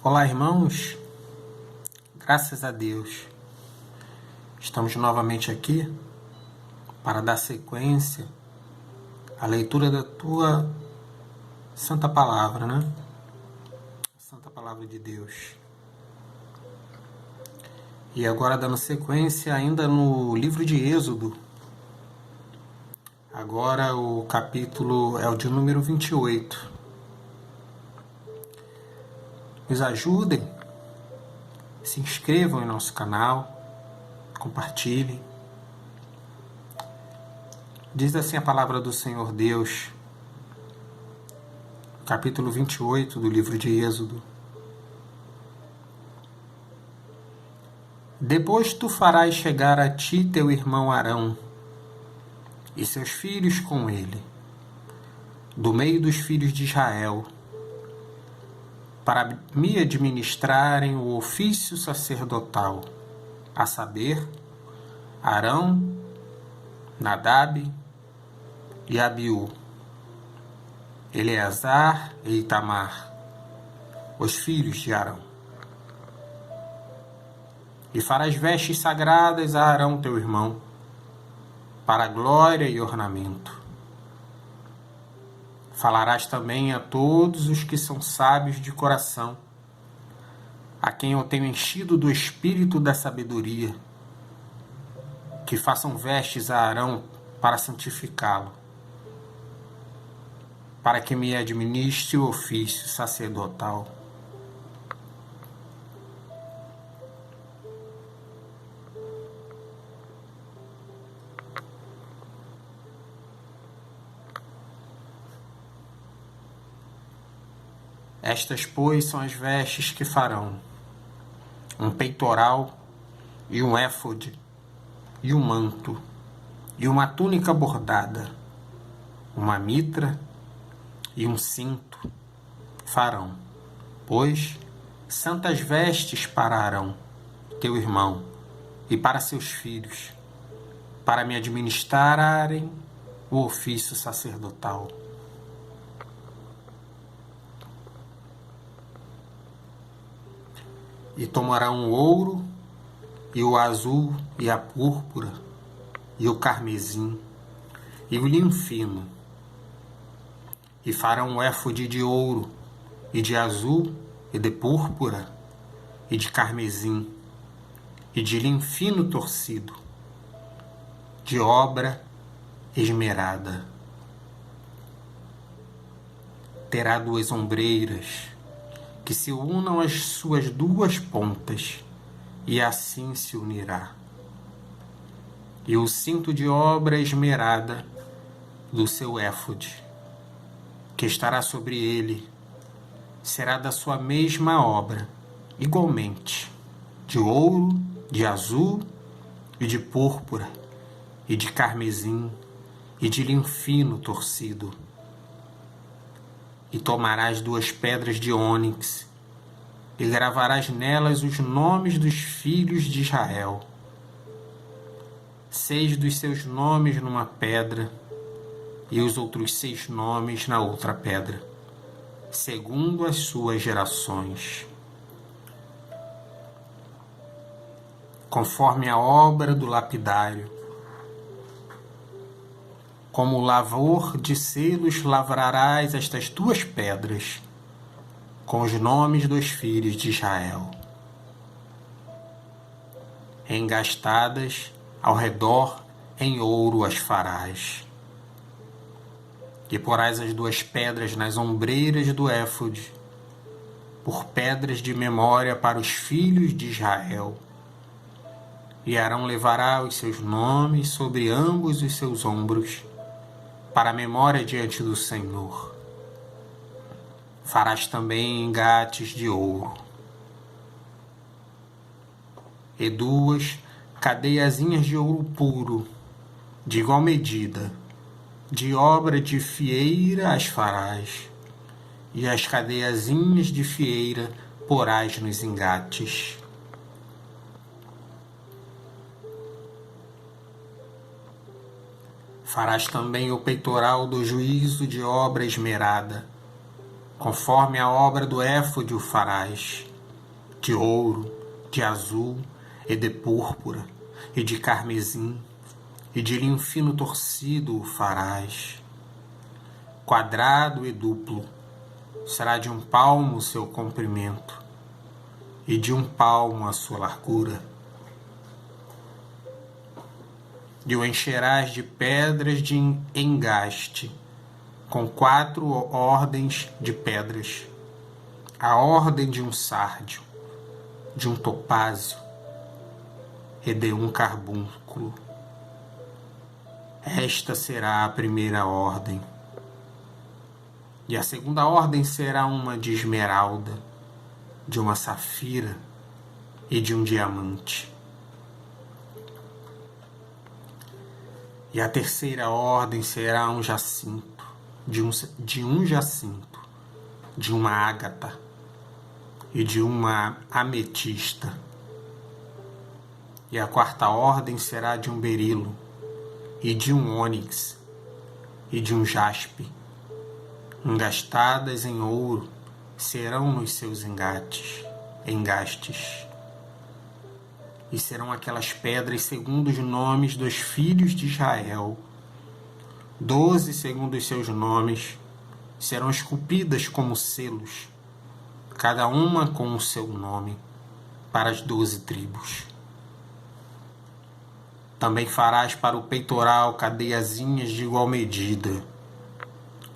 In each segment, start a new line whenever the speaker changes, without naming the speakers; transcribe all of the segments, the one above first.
Olá, irmãos, graças a Deus, estamos novamente aqui para dar sequência à leitura da Tua Santa Palavra, né? Santa Palavra de Deus. E agora dando sequência ainda no livro de Êxodo. Agora o capítulo é o de número 28. Nos ajudem, se inscrevam em nosso canal, compartilhem. Diz assim a palavra do Senhor Deus, capítulo 28 do livro de Êxodo. Depois tu farás chegar a ti teu irmão Arão e seus filhos com ele, do meio dos filhos de Israel, para me administrarem o ofício sacerdotal, a saber, Arão, Nadab e Abiú, Eleazar e Itamar, os filhos de Arão. E farás vestes sagradas a Arão teu irmão, para glória e ornamento. Falarás também a todos os que são sábios de coração, a quem eu tenho enchido do espírito da sabedoria, que façam vestes a Arão para santificá-lo, para que me administre o ofício sacerdotal. Estas, pois, são as vestes que farão: um peitoral e um éfode, e um manto, e uma túnica bordada, uma mitra e um cinto farão, pois, santas vestes para Arão, teu irmão, e para seus filhos, para me administrarem o ofício sacerdotal. E tomarão o ouro, e o azul, e a púrpura, e o carmesim, e o linho fino, e farão um éfode de ouro, e de azul, e de púrpura, e de carmesim, e de linho fino torcido, de obra esmerada. Terá 2 ombreiras, que se unam às suas 2 pontas, e assim se unirá. E o cinto de obra esmerada do seu éfode, que estará sobre ele, será da sua mesma obra, igualmente, de ouro, de azul e de púrpura, e de carmesim, e de linho fino torcido. E tomarás 2 pedras de ônix, e gravarás nelas os nomes dos filhos de Israel, 6 dos seus nomes numa pedra, e os outros 6 nomes na outra pedra, segundo as suas gerações, conforme a obra do lapidário. Como lavor de selos lavrarás estas 2 pedras, com os nomes dos filhos de Israel, engastadas ao redor em ouro as farás. E porás as 2 pedras nas ombreiras do éfode, por pedras de memória para os filhos de Israel. E Arão levará os seus nomes sobre ambos os seus ombros, para a memória diante do Senhor. Farás também engates de ouro, e 2 cadeiazinhas de ouro puro, de igual medida, de obra de fieira as farás, e as cadeiazinhas de fieira porás nos engates. Farás também o peitoral do juízo de obra esmerada, conforme a obra do éfode o farás, de ouro, de azul e de púrpura, e de carmesim, e de linho fino torcido o farás. Quadrado e duplo, será de 1 palmo o seu comprimento, e de 1 palmo a sua largura. E o encherás de pedras de engaste, com 4 ordens de pedras, a ordem de um sárdio, de um topázio e de um carbúnculo. Esta será a primeira ordem. E a segunda ordem será uma de esmeralda, de uma safira e de um diamante. E a terceira ordem será um jacinto, de uma ágata e de uma ametista. E a quarta ordem será de um berilo, e de um ônix, e de um jaspe. Engastadas em ouro serão nos seus engastes. E serão aquelas pedras segundo os nomes dos filhos de Israel. 12 segundo os seus nomes serão esculpidas como selos, cada uma com o seu nome, para as 12 tribos. Também farás para o peitoral cadeiazinhas de igual medida,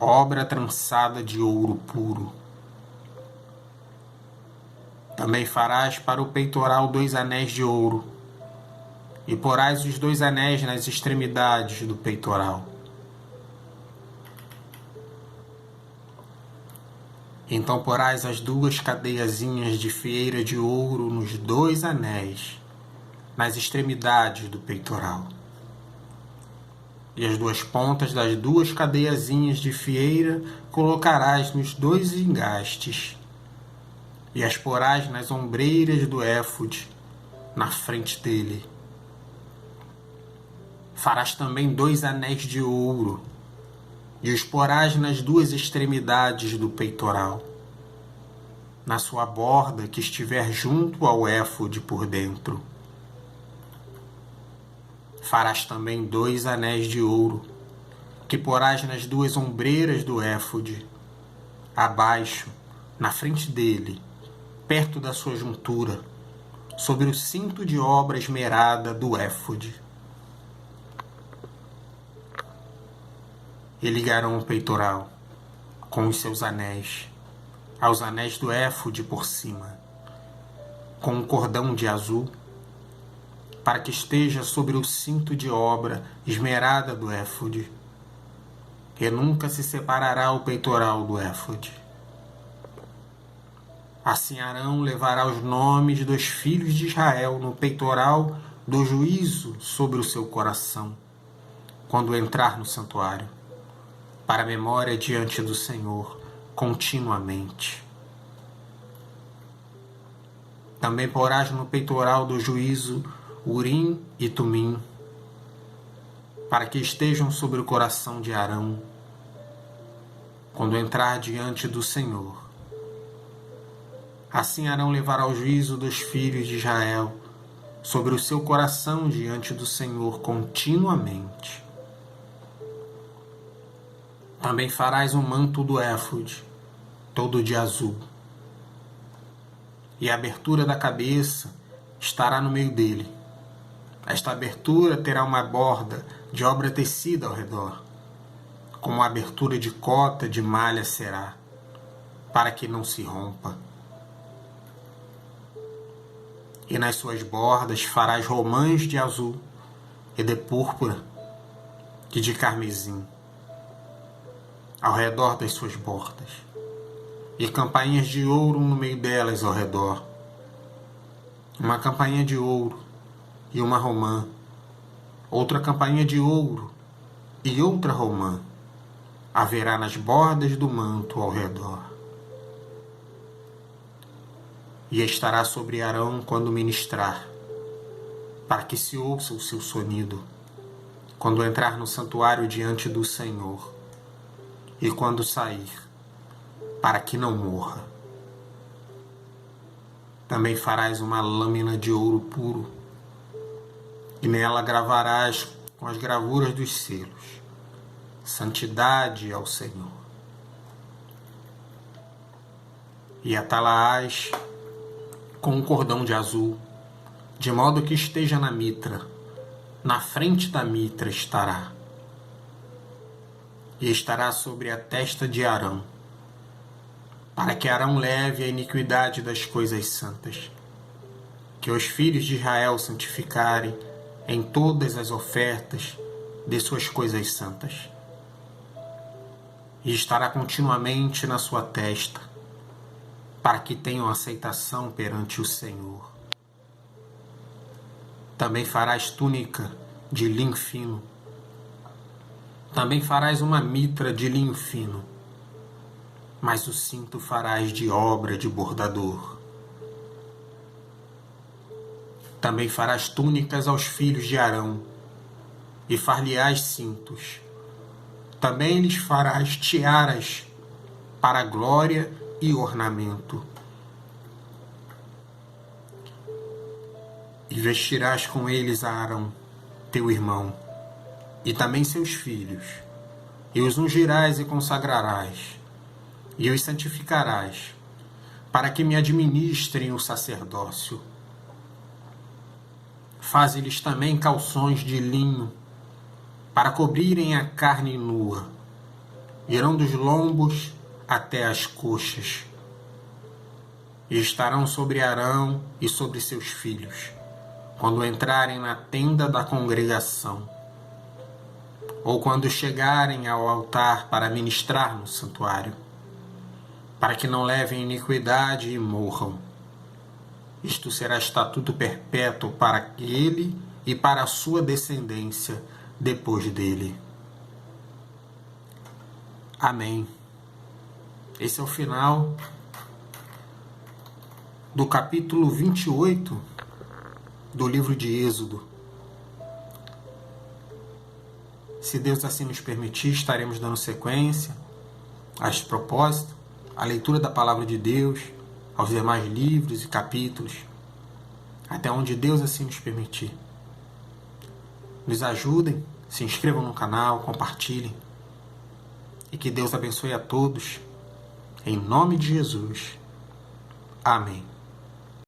obra trançada de ouro puro. Também farás para o peitoral 2 anéis de ouro, e porás os 2 anéis nas extremidades do peitoral. Então porás as 2 cadeiazinhas de fieira de ouro nos 2 anéis, nas extremidades do peitoral. E as 2 pontas das 2 cadeiazinhas de fieira colocarás nos 2 engastes, e as porás nas ombreiras do éfode, na frente dele. Farás também 2 anéis de ouro, e os porás nas 2 extremidades do peitoral, na sua borda que estiver junto ao éfode por dentro. Farás também 2 anéis de ouro, que porás nas 2 ombreiras do éfode, abaixo, na frente dele, perto da sua juntura, sobre o cinto de obra esmerada do éfode. E ligarão o peitoral com os seus anéis, aos anéis do éfode por cima, com um cordão de azul, para que esteja sobre o cinto de obra esmerada do éfode, e nunca se separará o peitoral do éfode. Assim Arão levará os nomes dos filhos de Israel no peitoral do juízo sobre o seu coração, quando entrar no santuário, para a memória diante do Senhor, continuamente. Também porás no peitoral do juízo Urim e Tumim, para que estejam sobre o coração de Arão, quando entrar diante do Senhor. Assim Arão levará o juízo dos filhos de Israel sobre o seu coração diante do Senhor continuamente. Também farás o manto do éfode, todo de azul, e a abertura da cabeça estará no meio dele. Esta abertura terá uma borda de obra tecida ao redor, como a abertura de cota de malha será, para que não se rompa. E nas suas bordas farás romãs de azul, e de púrpura, e de carmesim, ao redor das suas bordas, e campainhas de ouro no meio delas ao redor. Uma campainha de ouro e uma romã, outra campainha de ouro e outra romã haverá nas bordas do manto ao redor. E estará sobre Arão quando ministrar, para que se ouça o seu sonido, quando entrar no santuário diante do Senhor, e quando sair, para que não morra. Também farás uma lâmina de ouro puro, e nela gravarás com as gravuras dos selos: Santidade ao Senhor. E atá-la-ás com um cordão de azul, de modo que esteja na mitra. Na frente da mitra estará, e estará sobre a testa de Arão, para que Arão leve a iniquidade das coisas santas, que os filhos de Israel santificarem em todas as ofertas de suas coisas santas. E estará continuamente na sua testa, para que tenham aceitação perante o Senhor. Também farás túnica de linho fino. Também farás uma mitra de linho fino, mas o cinto farás de obra de bordador. Também farás túnicas aos filhos de Arão, e far-lhe-ás cintos. Também lhes farás tiaras para glória e ornamento. E vestirás com eles a Arão, teu irmão, e também seus filhos, e os ungirás e consagrarás, e os santificarás, para que me administrem o sacerdócio. Faze-lhes também calções de linho, para cobrirem a carne nua, irão dos lombos até as coxas, e estarão sobre Arão e sobre seus filhos, quando entrarem na tenda da congregação, ou quando chegarem ao altar para ministrar no santuário, para que não levem iniquidade e morram. Isto será estatuto perpétuo para ele e para a sua descendência depois dele. Amém. Esse é o final do capítulo 28 do livro de Êxodo. Se Deus assim nos permitir, estaremos dando sequência a este propósito, a leitura da palavra de Deus, aos demais livros e capítulos, até onde Deus assim nos permitir. Nos ajudem, se inscrevam no canal, compartilhem, e que Deus abençoe a todos, em nome de Jesus. Amém.